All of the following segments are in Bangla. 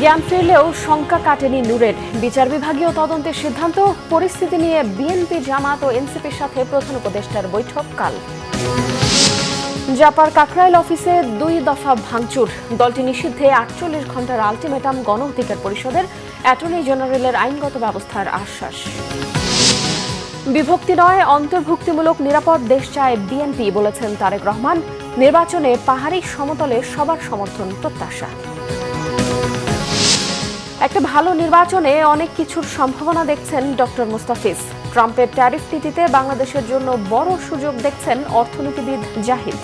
জ্ঞান ফিরলেও শঙ্কা কাটেনি নূরের। বিচার বিভাগীয় তদন্তের সিদ্ধান্ত, পরিস্থিতি নিয়ে বিএনপি, জামাত ও এনসিপির সাথে প্রধান উপদেষ্টার বৈঠক কাল। জাপার কাকরাইল অফিসে 2 দফা ভাঙচুর, দলটি নিষিদ্ধে 48 ঘণ্টার আলটিমেটাম গণ অধিকার পরিষদের, অ্যাটর্নি জেনারেলের আইনগত ব্যবস্থার আশ্বাস। বিভক্তি নয়, অন্তর্ভুক্তিমূলক নিরাপদ দেশ চায় বিএনপি, বলেছেন তারেক রহমান। নির্বাচনে পাহাড়ি সমতলে সবার সমর্থন প্রত্যাশা। একটা ভালো নির্বাচনে অনেক কিছুর সম্ভাবনা দেখছেন ডক্টর মুস্তাফিজ। ট্রাম্পের ট্যারিফ নীতিতে বাংলাদেশের জন্য বড় সুযোগ দেখছেন অর্থনীতিবিদ জাহিদ।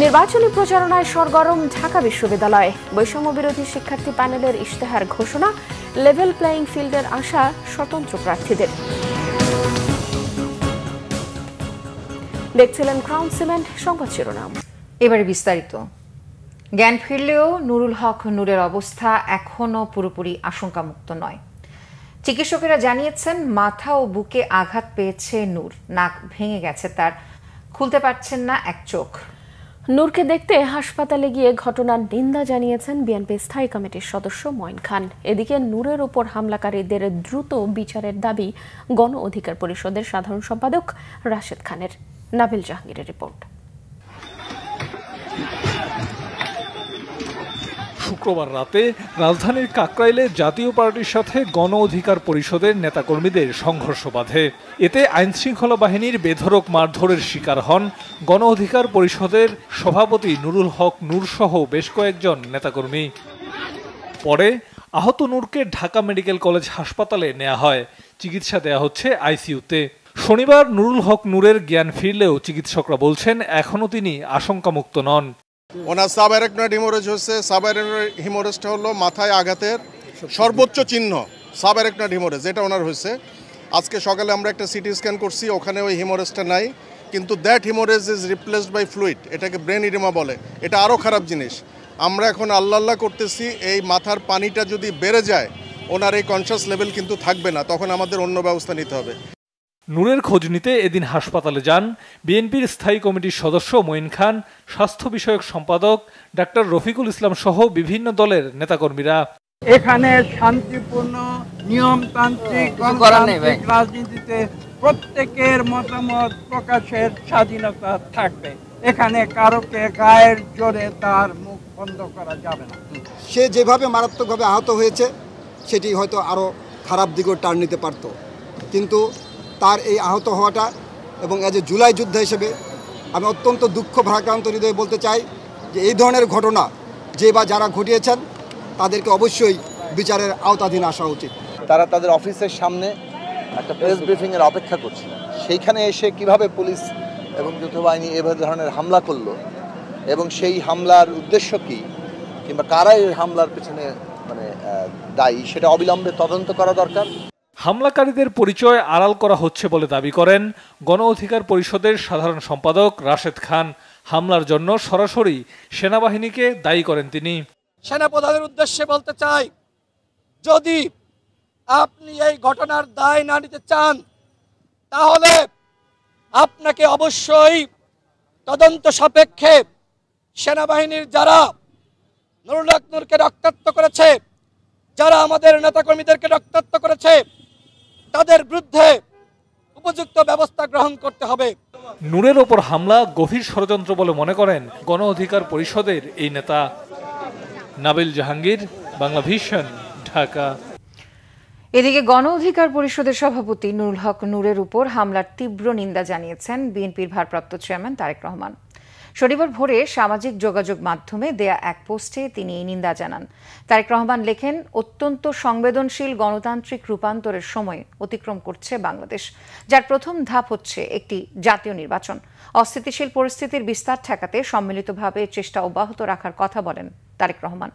নির্বাচনী প্রচারণায় সরগরম ঢাকা বিশ্ববিদ্যালয়। বৈষম্য বিরোধী শিক্ষার্থী প্যানেলের ইশতেহার ঘোষণা, লেভেল প্লেয়িং ফিল্ডের আশা স্বতন্ত্র প্রার্থীদের। দেখছিলেন ক্রাউন সিমেন্ট সংবাদ শিরোনাম। এবারে বিস্তারিত। জ্ঞান ফিরলেও নুরুল হক নূরের অবস্থা এখনও পুরোপুরি আশঙ্কামুক্ত নয়। চিকিৎসকেরা জানিয়েছেন মাথা ও বুকে আঘাত পেয়েছে নূর, নাক ভেঙে গেছে তার, খুলতে পারছেন না এক চোখ। নূরকে দেখতে হাসপাতালে গিয়ে ঘটনার নিন্দা জানিয়েছেন বিএনপি স্থায়ী কমিটির সদস্য মঈন খান। এদিকে নূরের উপর হামলাকারীদের দ্রুত বিচারের দাবি গণ অধিকার পরিষদের সাধারণ সম্পাদক রাশেদ খানের। নাবিল জাহাঙ্গীরের রিপোর্ট। শুক্রবার রাতে রাজধানীর কাকরাইলে জাতীয় পার্টির সাথে গণ অধিকার পরিষদের নেতাকর্মীদের সংঘর্ষ বাধে। এতে আইনশৃঙ্খলা বাহিনীর বেধড়ক মারধরের শিকার হন গণ অধিকার পরিষদের সভাপতি নুরুল হক নূর সহ বেশ কয়েকজন নেতাকর্মী। পরে আহত নূরকে ঢাকা মেডিকেল কলেজ হাসপাতালে নেওয়া হয়, চিকিৎসা দেয়া হচ্ছে আইসিইউতে। শনিবার নুরুল হক নূরের জ্ঞান ফিরলেও চিকিৎসকরা বলছেন এখনও তিনি আশঙ্কামুক্ত নন। ওনার সাবঅ্যারাকনয়েড হিমোরেজ হচ্ছে। সাবঅ্যারাকনয়েড হিমোরেজটা হলো মাথায় আঘাতের সর্বোচ্চ চিহ্ন। সাবঅ্যারাকনয়েড হিমোরেজ এটা ওনার হয়েছে। আজকে সকালে আমরা একটা সিটি স্ক্যান করছি, ওখানে ওই হিমোরেজটা নাই, কিন্তু that haemorrhage is replaced by fluid. এটাকে ব্রেন ইডেমা বলে। এটা আরও খারাপ জিনিস। আমরা এখন আল্লাহ করতেছি এই মাথার পানিটা যদি বেড়ে যায় ওনার এই কনশাস লেভেল কিন্তু থাকবে না, তখন আমাদের অন্য ব্যবস্থা নিতে হবে। নূরের খোঁজ নিতে এদিন হাসপাতালে যান বিএনপির স্থায়ী কমিটির সদস্য মঈন খান, স্বাস্থ্য বিষয়ক সম্পাদক ডাক্তার রফিকুল ইসলাম সহ বিভিন্ন দলের নেতাকর্মীরা। এখানে শান্তিপূর্ণ নিয়মতান্ত্রিক রাজনীতিতে প্রত্যেকের মতামত প্রকাশের স্বাধীনতা থাকবে। এখানে কারোকে গায়ের জোরে তার মুখ বন্ধ করা যাবে না। সে যেভাবে মারাত্মকভাবে আহত হয়েছে সেটি হয়তো আরও খারাপ দিকেও টার্ন নিতে পারত, কিন্তু তার এই আহত হওয়াটা এবং এজ এ জুলাই যোদ্ধা হিসেবে আমি অত্যন্ত দুঃখ ভারাক্রান্ত হৃদয়ে বলতে চাই যে এই ধরনের ঘটনা যে বা যারা ঘটিয়েছেন তাদেরকে অবশ্যই বিচারের আওতাধীন আসা উচিত। তারা তাদের অফিসের সামনে একটা প্রেস ব্রিফিংয়ের অপেক্ষা করছিল, সেইখানে এসে কিভাবে পুলিশ এবং যৌথবাহিনী এভাবে ধরনের হামলা করলো এবং সেই হামলার উদ্দেশ্য কী কিংবা কারা এই হামলার পেছনে দায়ী সেটা অবিলম্বে তদন্ত করা দরকার। হামলাকারীদের পরিচয় আড়াল করা হচ্ছে বলে দাবি করেন গণ অধিকার পরিষদের সাধারণ সম্পাদক রাশেদ খান। হামলার জন্য সরাসরি সেনাবাহিনীকে দায়ী করেন তিনি। সেনাপ্রধানের উদ্দেশ্যে বলতে চাই, যদি আপনি এই ঘটনার দায় না নিতে চান তাহলে আপনাকে অবশ্যই তদন্ত সাপেক্ষে সেনাবাহিনীর যারা নুরুল হক নূরকে রক্তাক্ত করেছে, যারা আমাদের নেতাকর্মীদেরকে রক্তাক্ত করেছে, তাদের বিরুদ্ধে উপযুক্ত ব্যবস্থা গ্রহণ করতে হবে। নূরের ওপর হামলা গভীর ষড়যন্ত্র বলে মনে করেন গণ অধিকার পরিষদের এই নেতা। নাবিল জাহাঙ্গীর, বাংলা ভিশন, ঢাকা। এদিকে গণ অধিকার পরিষদের সভাপতি নুরুল হক নূরের উপর হামলার তীব্র নিন্দা জানিয়েছেন বিএনপির ভারপ্রাপ্ত চেয়ারম্যান তারেক রহমান। শনিবার ভোরে সামাজিক যোগাযোগ মাধ্যমে দেয়া এক পোস্টে তিনি এই নিন্দা জানান। তারেক রহমান লেখেন, অত্যন্ত সংবেদনশীল গণতান্ত্রিক রূপান্তরের সময় অতিক্রম করছে বাংলাদেশ, যার প্রথম ধাপ হচ্ছে একটি জাতীয় নির্বাচন। অস্থিতিশীল পরিস্থিতির বিস্তার ঠেকাতে সম্মিলিতভাবে চেষ্টা অব্যাহত রাখার কথা বলেন তারেক রহমান।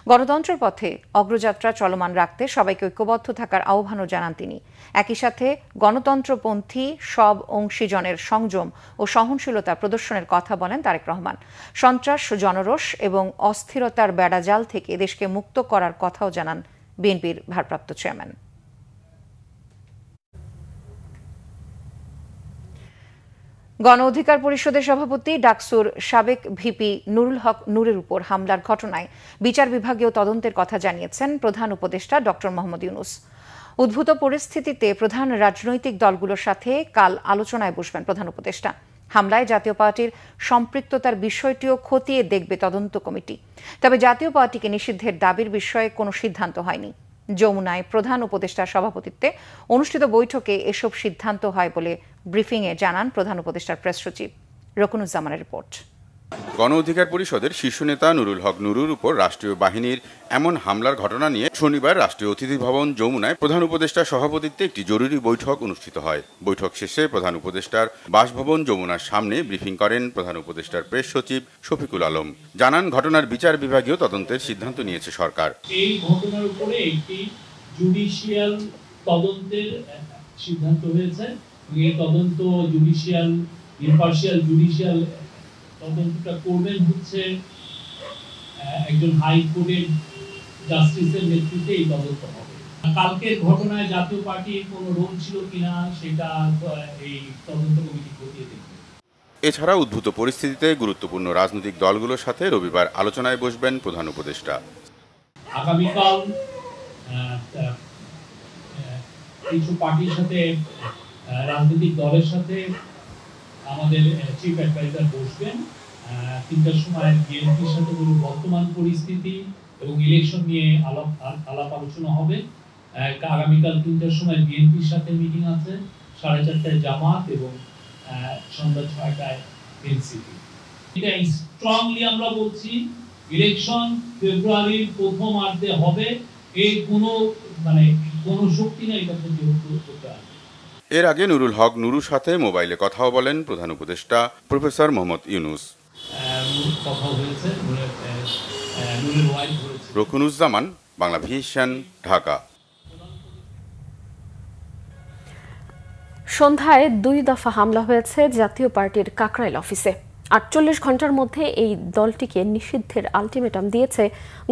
গণতন্ত্রের পথে অগ্রযাত্রা চলমান রাখতে সবাইকে ঐক্যবদ্ধ থাকার আহ্বানও জানান তিনি। একই সাথে গণতন্ত্রপন্থী সব অংশীজনের সংযম ও সহনশীলতা প্রদর্শনের কথা বলেন তারেক রহমান। সন্ত্রাস, জনরোষ এবং অস্থিরতার বেড়াজাল থেকে দেশকে মুক্ত করার কথাও জানান বিএনপির ভারপ্রাপ্ত চেয়ারম্যান। গণ অধিকার পরিষদের সভাপতি ডাকসুর সাবেক ভিপি নুরুল হক নূরের উপর হামলার ঘটনায় বিচার বিভাগীয় তদন্তের কথা জানিয়েছেন প্রধান উপদেষ্টা ডক্টর মোহাম্মদ ইউনূস। উদ্ভূত পরিস্থিতিতে প্রধান রাজনৈতিক দলগুলোর সাথে কাল আলোচনায় বসবেন প্রধান উপদেষ্টা। হামলায় জাতীয় পার্টির সম্পৃক্ততার বিষয়টিও খতিয়ে দেখবে তদন্ত কমিটি। তবে জাতীয় পার্টিকে নিষিদ্ধের দাবির বিষয়ে কোনো সিদ্ধান্ত হয়নি। যমুনায় প্রধান উপদেষ্টার সভাপতিত্বে অনুষ্ঠিত বৈঠকে এসব সিদ্ধান্ত হয় বলে ব্রিফিংয়ে জানান প্রধান উপদেষ্টার প্রেস সচিব। রকুনুজ্জামানের রিপোর্ট। গণ অধিকার পরিষদের শীর্ষ নেতা নুরুল হক নুরুর উপর রাষ্ট্রীয় বাহিনীর এমন হামলার ঘটনা নিয়ে শনিবার রাষ্ট্রীয় অতিথি ভবন যমুনায় প্রধান উপদেষ্টার সভাপতিত্বে একটি জরুরি বৈঠক অনুষ্ঠিত হয়। বৈঠক শেষে প্রধান উপদেষ্টার বাসভবন যমুনার সামনে ব্রিফিং করেন প্রধান উপদেষ্টার প্রেস সচিব শফিকুল আলম। জানান, ঘটনার বিচার বিভাগীয় তদন্তের সিদ্ধান্ত নিয়েছে সরকার। এই ঘটনার উপরে একটি জুডিশিয়াল তদন্তের সিদ্ধান্ত হয়েছে। এই তদন্ত জুডিশিয়াল ইম্পার্শিয়াল জুডিশিয়াল তদন্তটা করবেন হচ্ছে একজন হাইকোর্টের জাস্টিসের নেতৃত্বে এই তদন্ত হবে। কালকের ঘটনায় জাতীয় পার্টির কোনো রোল ছিল কিনা সেটা এই তদন্ত কমিটি খতিয়ে দেখবে। এছাড়া উদ্ভূত পরিস্থিতিতে গুরুত্বপূর্ণ রাজনৈতিক দলগুলোর সাথে রবিবার আলোচনায় বসবেন প্রধান উপদেষ্টা। আগামীকাল কিছু পার্টির সাথে রাজনৈতিক দলের সাথে আমাদের চিফ অ্যাডভাইজার বসবেন। 3টার সময় বিএনপির সাথে বর্তমান পরিস্থিতি এবং ইলেকশন নিয়ে আলাপ আলোচনা হবে। আগামীকাল 3টার সময় বিএনপির সাথে মিটিং আছে, 4:30টায় জামাত এবং সন্ধ্যা 6টায় এনসিপি। এটা স্ট্রংলি আমরা বলছি ইলেকশন ফেব্রুয়ারির প্রথমার্ধে হবে। এই কোনো শক্তি না এটা প্রতিহত করতে পারবে। এর আগে নুরুল হক নুরুর সাথে মোবাইলে কথাও বলেন প্রধান উপদেষ্টা প্রফেসর মোহাম্মদ ইউনূস। রকুনুজ্জামান, বাংলা ভিশন, ঢাকা। সন্ধ্যায় 2 দফা হামলা হয়েছে জাতীয় পার্টির কাকরাইল অফিসে। 48 ঘন্টার মধ্যে এই দলটিকে নিষিদ্ধের আলটিমেটাম দিয়েছে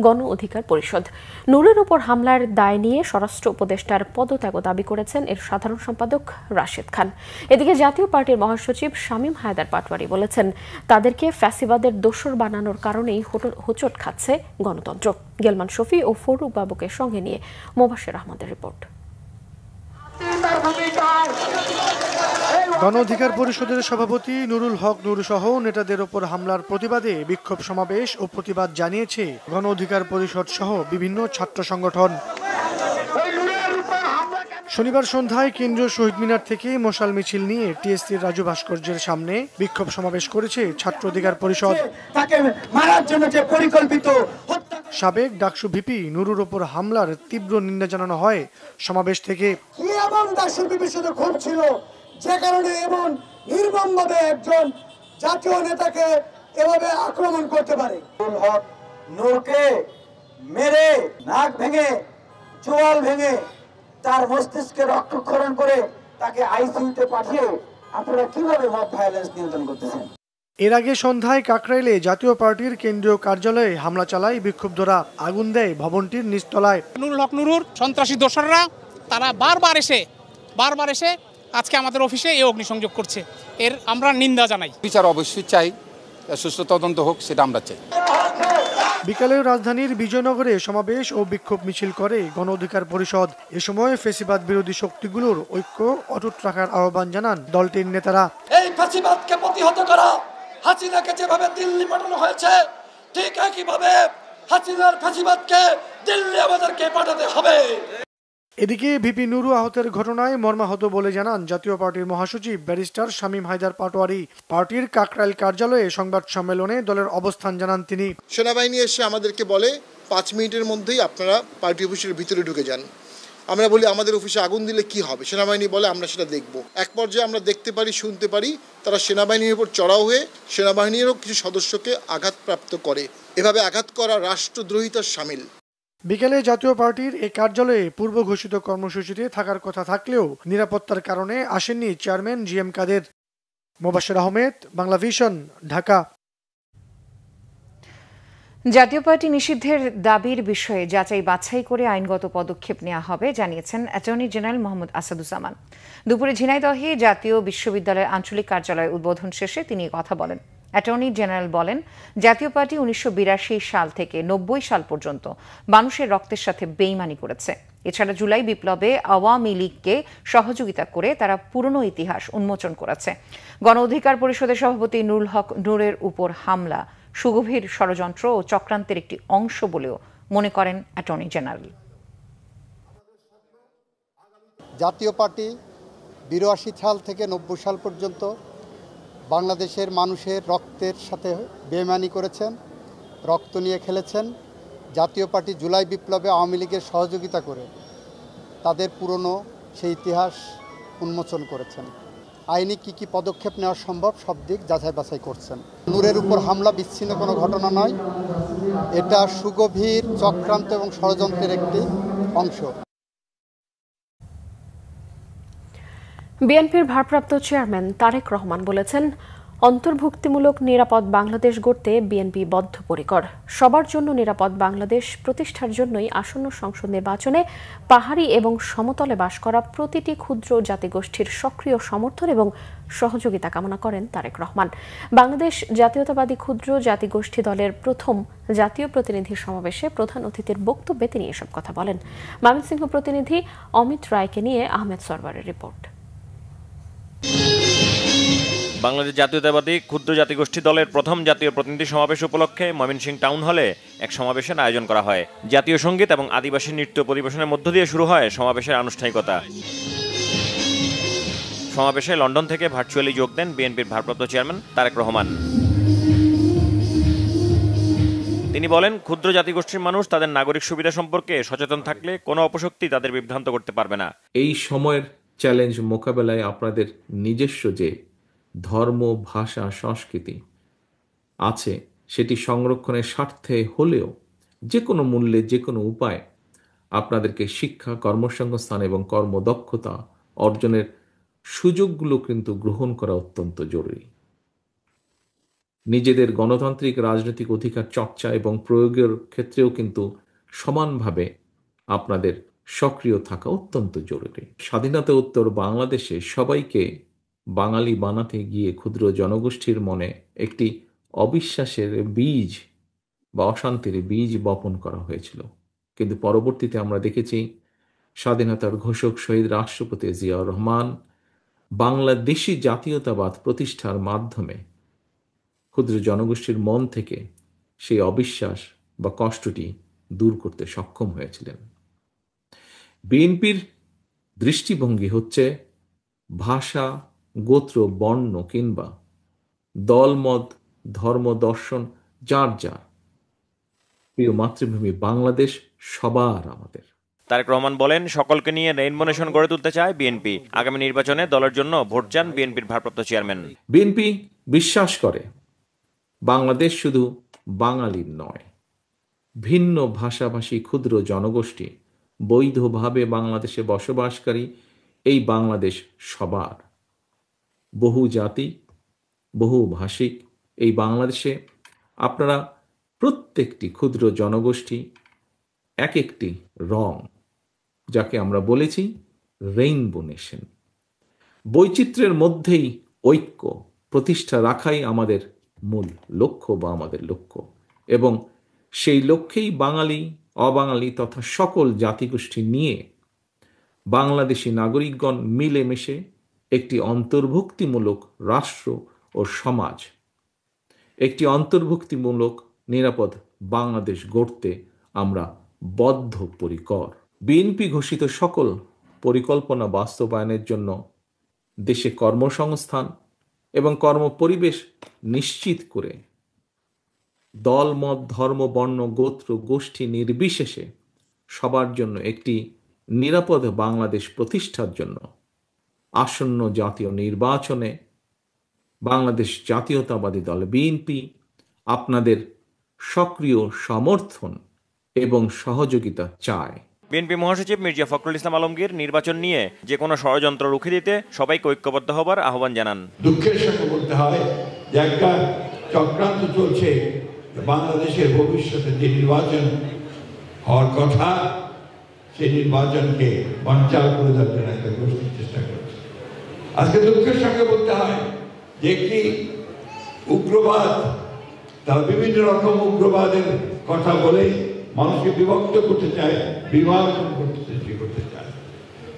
গণ অধিকার পরিষদ। নূরের উপর হামলার দায় নিয়ে স্বরাষ্ট্র উপদেষ্টার পদত্যাগও দাবি করেছেন এর সাধারণ সম্পাদক রাশেদ খান। এদিকে জাতীয় পার্টির মহাসচিব শামীম হায়দার পাটোয়ারি বলেছেন, তাদেরকে ফ্যাসিবাদের দোসর বানানোর কারণেই হোঁচট খাচ্ছে গণতন্ত্র। গেলমান শফি ও ফরুক বাবুকে সঙ্গে নিয়ে মোবাশ্বের আহমদের রিপোর্ট। গণ অধিকার পরিষদের সভাপতি নুরুল হক নুর সহ নেতাদের ওপর হামলার প্রতিবাদে বিক্ষোভ সমাবেশ ও প্রতিবাদ জানিয়েছে গণ অধিকার পরিষদ সহ বিভিন্ন ছাত্র সংগঠন। শনিবার সন্ধ্যায় কেন্দ্রীয় শহীদ মিনার থেকে মশাল মিছিল নিয়ে টিএসসির রাজু ভাস্কর্যের সামনে বিক্ষোভ সমাবেশ করেছে ছাত্র অধিকার পরিষদ। সাবেক ডাকসু ভিপি নুরুর ওপর হামলার তীব্র নিন্দা জানানো হয় সমাবেশ থেকে। যে কারণে এমন নির্মমভাবে একজন জাতীয় নেতাকে এভাবে আক্রমণ করতে পারে। নুরুল হক নূরকে মেরে নাক ভেঙে চোয়াল ভেঙে তার মস্তিষ্কে রক্তক্ষরণ করে তাকে আইসিইউতে পাঠিয়ে আপনারা কিভাবে মব ভায়োলেন্স নিয়ন্ত্রণ করতেছেন? এর আগে সন্ধ্যায় কাকরাইলে জাতীয় পার্টির কেন্দ্রীয় কার্যালয়ে হামলা চালায় বিক্ষুব্ধরা। আগুন দেয় ভবনটির নিচতলায়। নুরুল হক নুরুর সন্ত্রাসী দোসররা তারা বারবার এসে আজকে আমাদের অফিসে এই অগ্নিসংযোগ করছে। এর আমরা নিন্দা জানাই। বিচার অবশ্যই চাই, সুষ্ঠু তদন্ত হোক, সেটা আমরা চাই। বিকালে রাজধানীর বিজয়নগরে সমাবেশ ও বিক্ষোভ মিছিল করে গণ অধিকার পরিষদ। এ সময় ফ্যাসিবাদ বিরোধী শক্তিগুলোর ঐক্য অটুট রাখার আহ্বান জানান দলটির নেতারা। এই ফ্যাসিবাদকে প্রতিহত করা, হাসিনাকে যেভাবে দিল্লি পাঠানো হয়েছে ঠিক একইভাবে হাসিনার ফ্যাসিবাদকে দিল্লি আমাদেরকে পাঠাতে হবে। এদিকে ভিপি নুরু আহতের ঘটনায় মর্মাহত বলে জানান জাতীয় পার্টির মহাসচিব ব্যারিস্টার শামীম হায়দার পাটোয়ারি। পার্টির কাকরাইল কার্যালয়ে সংবাদ সম্মেলনে দলের অবস্থান জানান তিনি। সেনাবাহিনী এসে আমাদেরকে বলে 5 মিনিটের মধ্যেই আপনারা পার্টি অফিসের ভিতরে ঢুকে যান। আমরা বলি আমাদের অফিসে আগুন দিলে কি হবে? সেনাবাহিনী বলে আমরা সেটা দেখব। এক পর্যায়ে আমরা দেখতে পারি, শুনতে পারি তারা সেনাবাহিনীর উপর চড়াও হয়ে সেনাবাহিনীরও কিছু সদস্যকে আঘাতপ্রাপ্ত করে। এভাবে আঘাত করা রাষ্ট্রদ্রোহিতার শামিল। বিকেলে জাতীয় পার্টির এই কার্যালয়ে পূর্ব ঘোষিত কর্মসূচিতে থাকার কথা থাকলেও নিরাপত্তার কারণে আসেননি চেয়ারম্যান জিএম কাদের। মোবাশ্বের আহমেদ, বাংলা ভিশন, ঢাকা। জাতীয় পার্টি নিষিদ্ধের দাবির বিষয়ে যাচাই বাছাই করে আইনগত পদক্ষেপ নেওয়া হবে জানিয়েছেন অ্যাটর্নি জেনারেল মোহাম্মদ আসাদুজ্জামান। দুপুরে ঝিনাইদহে জাতীয় বিশ্ববিদ্যালয়ের আঞ্চলিক কার্যালয় উদ্বোধন শেষে তিনি কথা বলেন। অ্যাটর্নি জেনারেল বলেন, জাতীয় পার্টি 1982 সাল থেকে 90 সাল পর্যন্ত মানুষের রক্তের সাথে বেইমানি করেছে। এছাড়া জুলাই বিপ্লবে আওয়ামী লীগকে সহযোগিতা করে তারা পুরনো ইতিহাস উন্মোচন করেছে। গণ অধিকার পরিষদের সভাপতি নুরুল হক নূরের উপর হামলা সুগভীর ষড়যন্ত্র ও চক্রান্তের একটি অংশ বলেও মনে করেন অ্যাটর্নি জেনারেল। জাতীয় পার্টি 82 সাল থেকে 90 সাল পর্যন্ত বাংলাদেশের মানুষের রক্তের সাথে বেইমানি করেছেন, রক্ত নিয়ে খেলেছেন। জাতীয় পার্টি জুলাই বিপ্লবে আওয়ামী লীগের সহযোগিতা করে তাদের পুরনো সেই ইতিহাস উন্মোচন করেছেন। আইনি কি পদক্ষেপ নেওয়া সম্ভব সব দিক যাচাই বাছাই করছেন। নূরের উপর হামলা বিচ্ছিন্ন কোনো ঘটনা নয়, এটা সুগভীর চক্রান্ত এবং ষড়যন্ত্রের একটি অংশ। বিএনপির ভারপ্রাপ্ত চেয়ারম্যান তারেক রহমান বলেছেন, অন্তর্ভুক্তিমূলক নিরাপদ বাংলাদেশ গড়তে বিএনপি বদ্ধপরিকর। সবার জন্য নিরাপদ বাংলাদেশ প্রতিষ্ঠার জন্যই আসন্ন সংসদ নির্বাচনে পাহাড়ি এবং সমতলে বাস করা প্রতিটি ক্ষুদ্র জাতিগোষ্ঠীর সক্রিয় সমর্থন এবং সহযোগিতা কামনা করেন তারেক রহমান। বাংলাদেশ জাতীয়তাবাদী ক্ষুদ্র জাতিগোষ্ঠী দলের প্রথম জাতীয় প্রতিনিধি সমাবেশে প্রধান অতিথির বক্তব্যে তিনি এসব কথা বলেন। ময়মনসিংহ প্রতিনিধি অমিত রায়কে নিয়ে আহমেদ সরওয়ারের রিপোর্ট। বাংলাদেশ জাতীয়তাবাদী ক্ষুদ্র জাতিগোষ্ঠী দলের প্রথম জাতীয় প্রতিনিধি সমাবেশ উপলক্ষে ময়মনসিংহ টাউন হলে এক সমাবেশের আয়োজন করা হয়। জাতীয় সঙ্গীত এবং আদিবাসী নৃত্য পরিবেশনের মধ্য দিয়ে শুরু হয় সমাবেশের আনুষ্ঠানিকতা। সমাবেশে লন্ডন থেকে ভার্চুয়ালি যোগ দেন বিএনপির ভারপ্রাপ্ত চেয়ারম্যান তারেক রহমান। তিনি বলেন, ক্ষুদ্র জাতিগোষ্ঠীর মানুষ তাদের নাগরিক সুবিধা সম্পর্কে সচেতন থাকলে কোনো অপশক্তি তাদের বিভ্রান্ত করতে পারবে না। এই সময়ের চ্যালেঞ্জ মোকাবেলায় আপনাদের নিজস্ব যে ধর্ম, ভাষা, সংস্কৃতি আছে সেটি সংরক্ষণের স্বার্থে হলেও যে কোনো মূল্যে যে কোনো উপায় আপনাদেরকে শিক্ষা, কর্মসংস্থান এবং কর্মদক্ষতা অর্জনের সুযোগগুলো কিন্তু গ্রহণ করা অত্যন্ত জরুরি। নিজেদের গণতান্ত্রিক রাজনৈতিক অধিকার চর্চা এবং প্রয়োগের ক্ষেত্রেও কিন্তু সমানভাবে আপনাদের সক্রিয় থাকা অত্যন্ত জরুরি। স্বাধীনতা উত্তর বাংলাদেশে সবাইকে বাঙালি বানাতে গিয়ে ক্ষুদ্র জনগোষ্ঠীর মনে একটি অবিশ্বাসের বীজ বা অশান্তির বীজ বপন করা হয়েছিল। কিন্তু পরবর্তীতে আমরা দেখেছি স্বাধীনতার ঘোষক শহীদ রাষ্ট্রপতি জিয়াউর রহমান বাংলাদেশি জাতীয়তাবাদ প্রতিষ্ঠার মাধ্যমে ক্ষুদ্র জনগোষ্ঠীর মন থেকে সেই অবিশ্বাস বা কষ্টটি দূর করতে সক্ষম হয়েছিলেন। বিএনপির দৃষ্টিভঙ্গি হচ্ছে ভাষা, গোত্র, বর্ণ কিংবা দলমত, ধর্ম, দর্শন যার যার, প্রিয় মাতৃভূমি বাংলাদেশ সবার আমাদের। তারেক রহমান বলেন, সকলকে নিয়ে রেইনবো নেশন গড়ে তুলতে চায় বিএনপি। আগামী নির্বাচনে দলের জন্য ভোট চান বিএনপির ভারপ্রাপ্ত চেয়ারম্যান। বিএনপি বিশ্বাস করে বাংলাদেশ শুধু বাঙালির নয়, ভিন্ন ভাষাভাষী ক্ষুদ্র জনগোষ্ঠী বৈধভাবে বাংলাদেশে বসবাসকারী এই বাংলাদেশ সবার। বহু জাতি, বহু ভাষিক এই বাংলাদেশে আপনারা প্রত্যেকটি ক্ষুদ্র জনগোষ্ঠী এক একটি রং, যাকে আমরা বলেছি রেইনবো নেশন। বৈচিত্র্যের মধ্যেই ঐক্য প্রতিষ্ঠা রাখাই আমাদের মূল লক্ষ্য বা আমাদের লক্ষ্য, এবং সেই লক্ষ্যেই বাঙালি, অবাঙালি তথা সকল জাতিগোষ্ঠী নিয়ে বাংলাদেশি নাগরিকগণ মিলেমিশে একটি অন্তর্ভুক্তিমূলক রাষ্ট্র ও সমাজ, একটি অন্তর্ভুক্তিমূলক নিরাপদ বাংলাদেশ গড়তে আমরা বদ্ধপরিকর। বিএনপি ঘোষিত সকল পরিকল্পনা বাস্তবায়নের জন্য দেশে কর্মসংস্থান এবং কর্মপরিবেশ নিশ্চিত করে দল, মত, ধর্ম, বর্ণ, গোত্র, গোষ্ঠী নির্বিশেষে সবার জন্য একটি নিরাপদ বাংলাদেশ প্রতিষ্ঠার জন্য আসন্ন জাতীয় নির্বাচনে বাংলাদেশ জাতীয়তাবাদী দল বিএনপি আপনাদের সক্রিয় সমর্থন এবং সহযোগিতা চায়। বিএনপি মহাসচিব মির্জা ফখরুল ইসলাম আলমগীর নির্বাচন নিয়ে যে কোনো ষড়যন্ত্র রুখে দিতে সবাইকে ঐক্যবদ্ধ হবার আহ্বান জানান। দুঃখের সাথে বলতে হয় যে একটা চক্রান্ত চলছে বাংলাদেশের ভবিষ্যতে যে নির্বাচন হওয়ার কথা সেই নির্বাচনকে বানচাল করে দেওয়ার জন্য একটা গোষ্ঠীর চেষ্টা করছে। আজকে দুঃখের সঙ্গে বলতে হয় যে একটি উগ্রবাদ, তারা বিভিন্ন রকম উগ্রবাদের কথা বলে মানুষকে বিভক্ত করতে চায়, বিভাজন করতে চায়।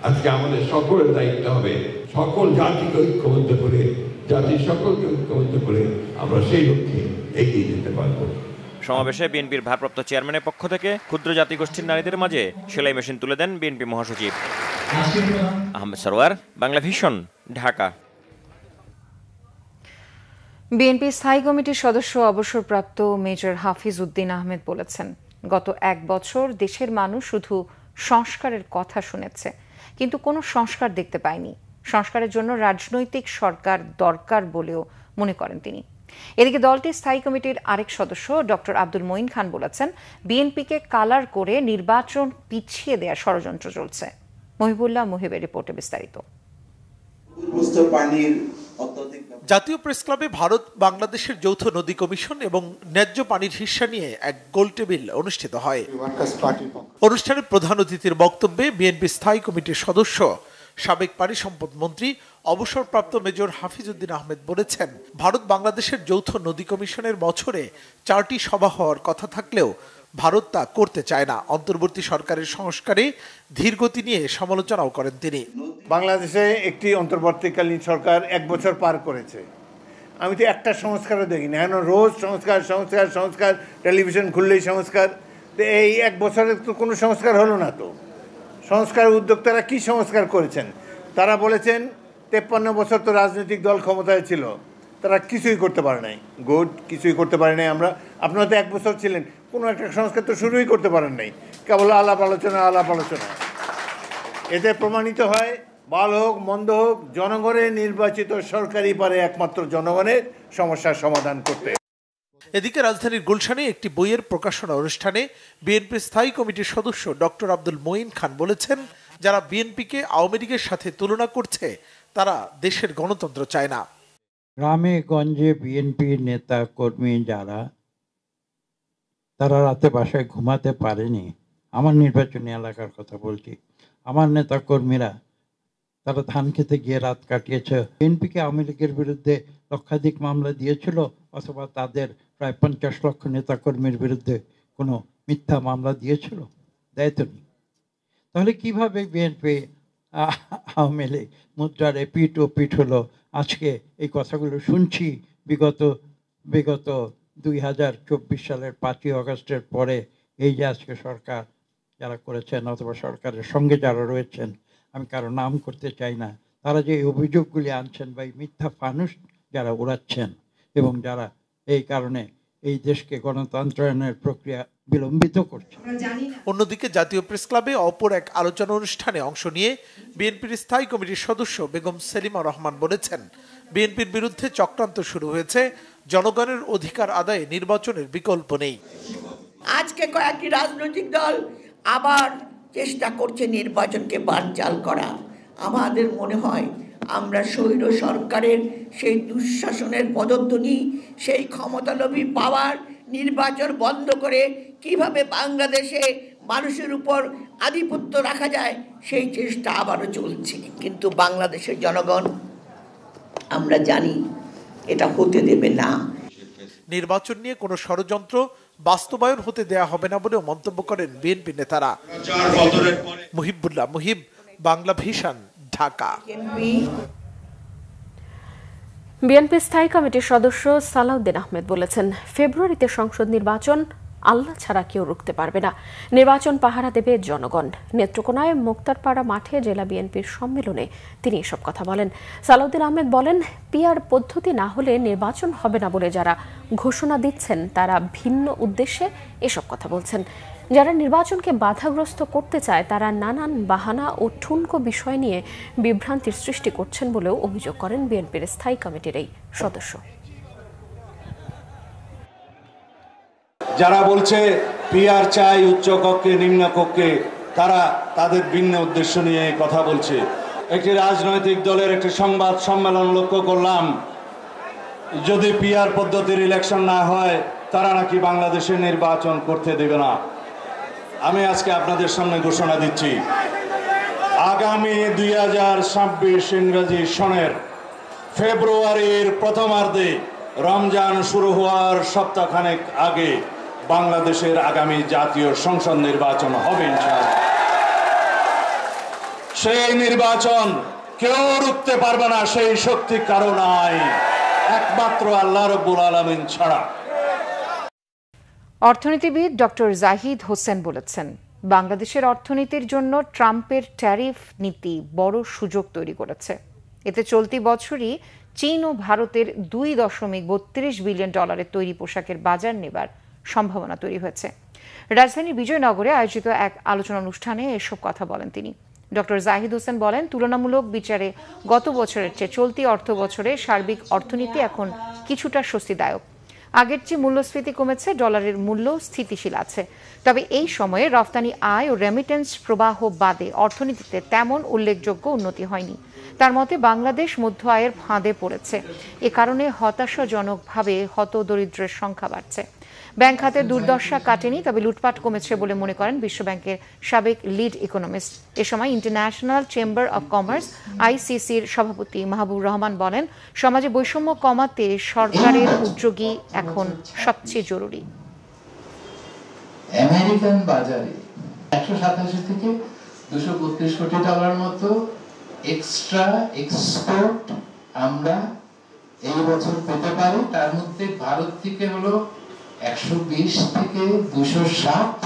আজকে আমাদের সকলের দায়িত্ব হবে সকল জাতিকে ঐক্যবদ্ধ করে, জাতির সকলকে ঐক্যবদ্ধ করে আমরা সেই লক্ষ্যে এগিয়ে যেতে পারবো। সমাবেশে বিএনপির ভারপ্রাপ্ত চেয়ারম্যানের পক্ষ থেকে ক্ষুদ্র জাতিগোষ্ঠীর নারীদের মাঝে সেলাই মেশিন তুলে দেন বিএনপি মহাসচিব আহমেদ সরওয়ার, বাংলা ভিশন, ঢাকা। বিএনপি স্থায়ী কমিটির সদস্য অবসরপ্রাপ্ত মেজর হাফিজ উদ্দিন আহমেদ বলেছেন, গত 1 বছর দেশের মানুষ শুধু সংস্কারের কথা শুনেছে, কিন্তু কোনো সংস্কার দেখতে পায়নি। সংস্কারের জন্য রাজনৈতিক সরকার দরকার বলেও মনে করেন তিনি। এদিকে দলটির স্থায়ী কমিটির আরেক সদস্য ডক্টর আব্দুল মঈন খান বলেছেন, বিএনপিকে কালার করে নির্বাচন পিছিয়ে দেওয়ার ষড়যন্ত্র চলছে। মহিবুল্লাহ মুহিবের রিপোর্টে বিস্তারিত। জাতীয় প্রেস ক্লাবে ভারত বাংলাদেশের যৌথ নদী কমিশন এবং ন্যায্য পানির হিস্সা নিয়ে এক গোলটেবিল অনুষ্ঠিত হয়। অনুষ্ঠানে প্রধান অতিথির বক্তব্যে বিএনপি স্থায়ী কমিটির সদস্য সাবেক পানি সম্পদ মন্ত্রী অবসরপ্রাপ্ত মেজর হাফিজ উদ্দিন আহমেদ বলেছেন, ভারত বাংলাদেশের যৌথ নদী কমিশনের বছরে 4টি সভা হওয়ার কথা থাকলেও ভারত তা করতে চায় না। অন্তর্বর্তী সরকারের সংস্কারে ধীরগতি নিয়ে সমালোচনাও করেন তিনি। বাংলাদেশে একটি অন্তর্বর্তীকালীন সরকার 1 বছর পার করেছে, আমি তো একটা সংস্কারও দেখিনি। এখন রোজ সংস্কার সংস্কার সংস্কার, টেলিভিশন খুললেই সংস্কার। তো এই 1 বছরে তো কোনো সংস্কার হলো না। তো সংস্কার উদ্যোক্তারা কি সংস্কার করেছেন? তারা বলেছেন 53 বছর তো রাজনৈতিক দল ক্ষমতায় ছিল, তারা কিছুই করতে পারে নাই। গুড, কিছুই করতে পারে নাই। আপনারা তো 1 বছর ছিলেন, কোনো একটা সংস্কার তো শুরুই করতে পারেন নাই, কেবল আলাপ আলোচনা। এতে প্রমাণিত হয়, ভালো হোক মন্দ হোক, জনগণের নির্বাচিত সরকারই পারে একমাত্র জনগণের সমস্যার সমাধান করতে। এদিকে রাজধানীর গুলশানে একটি বইয়ের প্রকাশনা অনুষ্ঠানে বিএনপি স্থায়ী কমিটির সদস্য ডক্টর আব্দুল মঈন খান বলেছেন, যারা বিএনপিকে আওয়ামী লীগের সাথে তুলনা করছে তারা দেশের গণতন্ত্র চায় না। গ্রামে গঞ্জে বিএনপির নেতা কর্মী যারা, তারা রাতে বাসায় ঘুমাতে পারেনি। আমার নির্বাচনী এলাকার কথা বলছি। আমার নেতা কর্মীরা তারা ধান খেতে গিয়ে রাত কাটিয়েছে। বিএনপিকে আওয়ামী লীগের বিরুদ্ধে লক্ষাধিক মামলা দিয়েছিল, অথবা তাদের প্রায় 50 লক্ষ নেতাকর্মীর বিরুদ্ধে কোনো মিথ্যা মামলা দিয়েছিল? দেয়নি। তাহলে কিভাবে বিএনপি আওয়ামী লীগ মুদ্রার এপিঠ ও পিঠ হলো? আজকে এই কথাগুলো শুনছি বিগত 2024 সালের 5ই আগস্টের পরে। এই যে আজকে সরকার যারা করেছেন, অথবা সরকারের সঙ্গে যারা রয়েছেন, আমি কারো নাম করতে চাই না, তারা যে অভিযোগগুলি আনছেন বা মিথ্যা ফানুস যারা উড়াচ্ছেন, এবং যারা এই কারণে এই দেশকে গণতন্ত্রায়নের প্রক্রিয়া বিলম্বিত করছে। অন্যদিকে জাতীয় প্রেস ক্লাবে অপর এক আলোচনা অনুষ্ঠানে অংশ নিয়ে বিএনপির স্থায়ী কমিটির সদস্য বেগম সেলিমা রহমান বলেছেন, বিএনপির বিরুদ্ধে চক্রান্ত শুরু হয়েছে, জনগণের অধিকার আদায়ে নির্বাচনের বিকল্প নেই। আজকে কয়েকটি রাজনৈতিক দল আবার চেষ্টা করছে নির্বাচনকে বানচাল করা। আমাদের মনে হয় আমরা স্বৈর সরকারের সেই দুঃশাসনের পদধ্বনি, সেই ক্ষমতালোভী পাওয়ার, নির্বাচন বন্ধ করে কিভাবে বাংলাদেশে মানুষের উপর আধিপত্য রাখা যায় সেই চেষ্টা আবারও চলছে। কিন্তু বাংলাদেশের জনগণ, আমরা জানি, এটা হতে দেবে না। নির্বাচন নিয়ে কোনো ষড়যন্ত্র বাস্তবায়ন হতে দেয়া হবে না বলেও মন্তব্য করেন বিএনপি নেতারা। মুহিবুল্লাহ মুহিব, বাংলা ভিশন, ঢাকা। বিএনপি স্থায়ী কমিটির সদস্য সালাউদ্দিন আহমেদ বলেছেন, ফেব্রুয়ারিতে সংসদ নির্বাচন আল্লাহ ছাড়া কেউ রুখতে পারবে না। নির্বাচন পাহারা দেবে জনগণ। নেত্রকোনায় মুক্তারপাড়া মাঠে জেলা বিএনপির সম্মেলনে তিনি এসব কথা বলেন। সালাউদ্দিন আহমেদ বলেন, পিআর পদ্ধতি না হলে নির্বাচন হবে না বলে যারা ঘোষণা দিচ্ছেন তারা ভিন্ন উদ্দেশ্যে এসব কথা বলছেন। যারা নির্বাচনকে বাধাগ্রস্ত করতে চায় তারা নানান বাহানা ও ঠুনকো বিষয় নিয়ে বিভ্রান্তির সৃষ্টি করছেন বলেও অভিযোগ করেন বিএনপির স্থায়ী কমিটির এই সদস্য। যারা বলছে পিআর চাই উচ্চ কক্ষে নিম্ন কক্ষে, তারা তাদের ভিন্ন উদ্দেশ্য নিয়ে কথা বলছে। একটি রাজনৈতিক দলের একটি সংবাদ সম্মেলন লক্ষ্য করলাম, যদি পিআর পদ্ধতির ইলেকশন না হয় তারা নাকি বাংলাদেশে নির্বাচন করতে দেবে না। আমি আজকে আপনাদের সামনে ঘোষণা দিচ্ছি, আগামী 2026 ইংরেজি সনের ফেব্রুয়ারির প্রথমার্ধে রমজান শুরু হওয়ার সপ্তাহখানেক আগে বাংলাদেশের আগামী জাতীয় সংসদ নির্বাচন হবে ইনশাআল্লাহ। সেই নির্বাচন কেউ রুখতে পারবে না, সেই শক্তি কারো নাই, একমাত্র আল্লাহ রাব্বুল আলামিন ছাড়া। অর্থনীতিবিদ ডক্টর জাহিদ হোসেন বলেছেন, বাংলাদেশের অর্থনীতির জন্য ট্রাম্পের ট্যারিফ নীতি বড় সুযোগ তৈরি করেছে। এতে চলতি বছরই চীন ও ভারতের $2.32 বিলিয়ন তৈরি পোশাকের বাজার নেবার সম্ভাবনা তৈরি হয়েছে। রাজধানীর বিজয়নগরে আয়োজিত এক আলোচনা অনুষ্ঠানে এসব কথা বলেন তিনি। ডক্টর জাহিদ হোসেন বলেন, তুলনামূলক বিচারে গত বছরের চেয়ে চলতি অর্থ বছরে সার্বিক অর্থনীতি এখন কিছুটা স্বস্তিদায়ক। আগের চেয়ে মূল্যস্ফীতি কমেছে, ডলারের মূল্য স্থিতিশীল আছে। তবে এই সময়ে রফতানি আয় ও রেমিটেন্স প্রবাহ বাদে অর্থনীতিতে তেমন উল্লেখযোগ্য উন্নতি হয়নি। তার মতে বাংলাদেশ মধ্য আয়ের ফাঁদে পড়েছে। এ কারণে হতাশাজনকভাবে হতদরিদ্রের সংখ্যা বাড়ছে। ব্যাংক খাতের দুর্দশা কাটেনি, তবে লুটপাট কমেছে বলে মনে করেন বিশ্বব্যাংকের সাবেক লিড ইকোনমিস্ট। এ সময় ইন্টারন্যাশনাল চেম্বার অব কমার্স ICCর সভাপতি মাহবুব রহমান বলেন, সমাজে বৈষম্য কমাতে সরকারের উদ্যোগই এখন সবচেয়ে জরুরি। আমেরিকান বাজারে 187 থেকে 232 কোটি ডলার মতো এক্সট্রা এক্সপোর্ট আমরা এই বছর পেতে পারি। তার মধ্যে ভারত থেকে হলো 120 থেকে 260,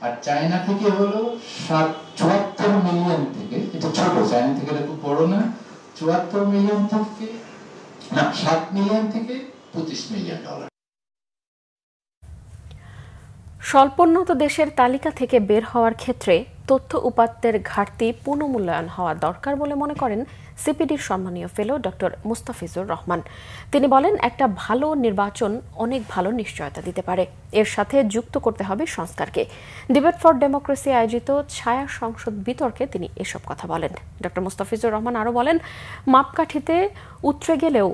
আর চায়না থেকে হলো 74 মিলিয়ন থেকে, এটা ছোট, চায়না থেকে এটা খুব বড় না, 74 মিলিয়ন থেকে না 7 মিলিয়ন থেকে 25 মিলিয়ন ডলার। স্বল্পোন্নত দেশের তালিকা থেকে বের হওয়ার ক্ষেত্রে তথ্য উপাত্তের ঘাটতি পুনর্মূল্যায়ন হওয়া দরকার বলে মনে করেন সিপিডির সম্মানীয় ফেলো ডক্টর মুস্তাফিজুর রহমান। তিনি বলেন, একটা ভালো নির্বাচন অনেক ভালো নিশ্চয়তা দিতে পারে, এর সাথে যুক্ত করতে হবে সংস্কারকে। ডিবেট ফর ডেমোক্রেসি আয়োজিত ছায়া সংসদ বিতর্কে তিনি এসব কথা বলেন। ডক্টর মুস্তাফিজুর রহমান আরও বলেন, মাপকাঠিতে উতরে গেলেও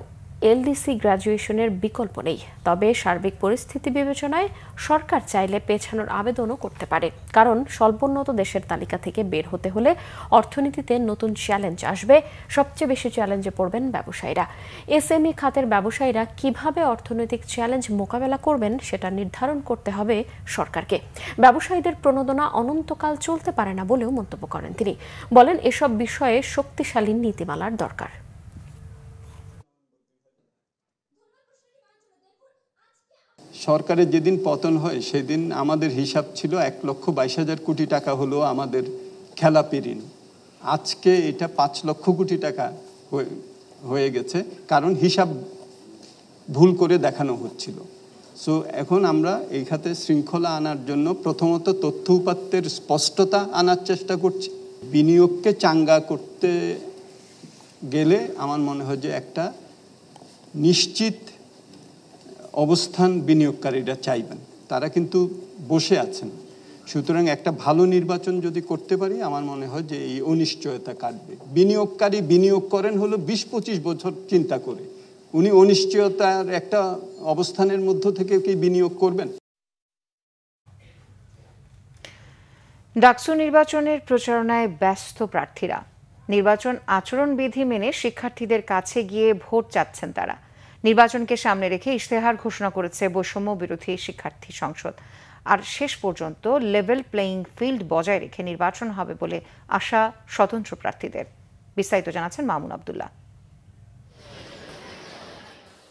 এলডিসি গ্র্যাজুয়েশনের বিকল্প নেই। তবে সার্বিক পরিস্থিতি বিবেচনায় সরকার চাইলে পেছানোর আবেদনও করতে পারে, কারণ স্বল্পোন্নত দেশের তালিকা থেকে বের হতে হলে অর্থনীতিতে নতুন চ্যালেঞ্জ আসবে। সবচেয়ে বেশি চ্যালেঞ্জে পড়বেন ব্যবসায়ীরা। এসএমই খাতের ব্যবসায়ীরা কিভাবে অর্থনৈতিক চ্যালেঞ্জ মোকাবেলা করবেন সেটা নির্ধারণ করতে হবে সরকারকে। ব্যবসায়ীদের প্রণোদনা অনন্তকাল চলতে পারে না বলেও মন্তব্য করেন তিনি। বলেন, এসব বিষয়ে শক্তিশালী নীতিমালার দরকার। সরকারের যেদিন পতন হয় সেদিন আমাদের হিসাব ছিল 1,22,000 কোটি টাকা হলো আমাদের খেলাপি ঋণ। আজকে এটা 5 লক্ষ কোটি টাকা হয়ে গেছে, কারণ হিসাব ভুল করে দেখানো হচ্ছিল। সো এখন আমরা এই খাতে শৃঙ্খলা আনার জন্য প্রথমত তথ্য উপাত্তের স্পষ্টতা আনার চেষ্টা করছি। বিনিয়োগকে চাঙ্গা করতে গেলে আমার মনে হয় যে একটা নিশ্চিত অবস্থান বিনিয়োগকারীরা চাইবেন, তারা কিন্তু বসে আছেন। সুতরাং একটা ভালো নির্বাচন যদি করতে পারি আমার মনে হয় যে এই অনিশ্চয়তা কাটবে। বিনিয়োগকারী বিনিয়োগ করেন হলো 20-25 বছর চিন্তা করে, উনি অনিশ্চয়তার একটা অবস্থানের মধ্য থেকে কি বিনিয়োগ করবেন? ডাকসু নির্বাচনের প্রচারণায় ব্যস্ত প্রার্থীরা। নির্বাচন আচরণবিধি মেনে শিক্ষার্থীদের কাছে গিয়ে ভোট চাচ্ছেন তারা। নির্বাচনকে সামনে রেখে ইশতেহার ঘোষণা করেছে বৈষম্য বিরোধী শিক্ষার্থী সংসদ। আর শেষ পর্যন্ত লেভেল প্লেইং ফিল্ড বজায় রেখে নির্বাচন হবে বলে আশা স্বতন্ত্র প্রার্থীদের। বিস্তারিত জানাচ্ছেন মামুন আব্দুল্লাহ।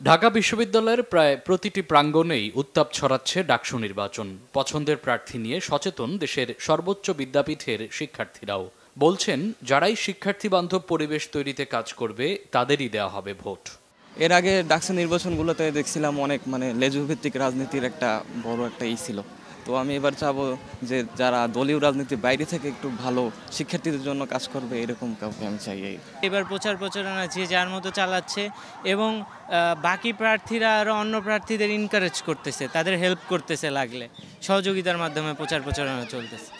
ঢাকা বিশ্ববিদ্যালয়ের প্রায় প্রতিটি প্রাঙ্গণেই উত্তাপ ছড়াচ্ছে ডাকসু নির্বাচন। পছন্দের প্রার্থী নিয়ে সচেতন দেশের সর্বোচ্চ বিদ্যাপীঠের শিক্ষার্থীরাও বলছেন, যারাই শিক্ষার্থী বান্ধব পরিবেশ তৈরিতে কাজ করবে তাদেরই দেওয়া হবে ভোট। এর আগে ডাকসু নির্বাচনগুলোতে দেখছিলাম অনেক লেজুভিত্তিক রাজনীতির একটা বড় একটা ছিল। তো আমি এবার চাবো যে যারা দলীয় রাজনীতির বাইরে থেকে একটু ভালো শিক্ষার্থীদের জন্য কাজ করবে, এরকম কাউকে আমি চাই। এবার প্রচারণা যে যার মতো চালাচ্ছে এবং বাকি প্রার্থীরা আরও অন্য প্রার্থীদের এনকারেজ করতেছে, তাদের হেল্প করতেছে, লাগলে সহযোগিতার মাধ্যমে প্রচারণা চলতেছে।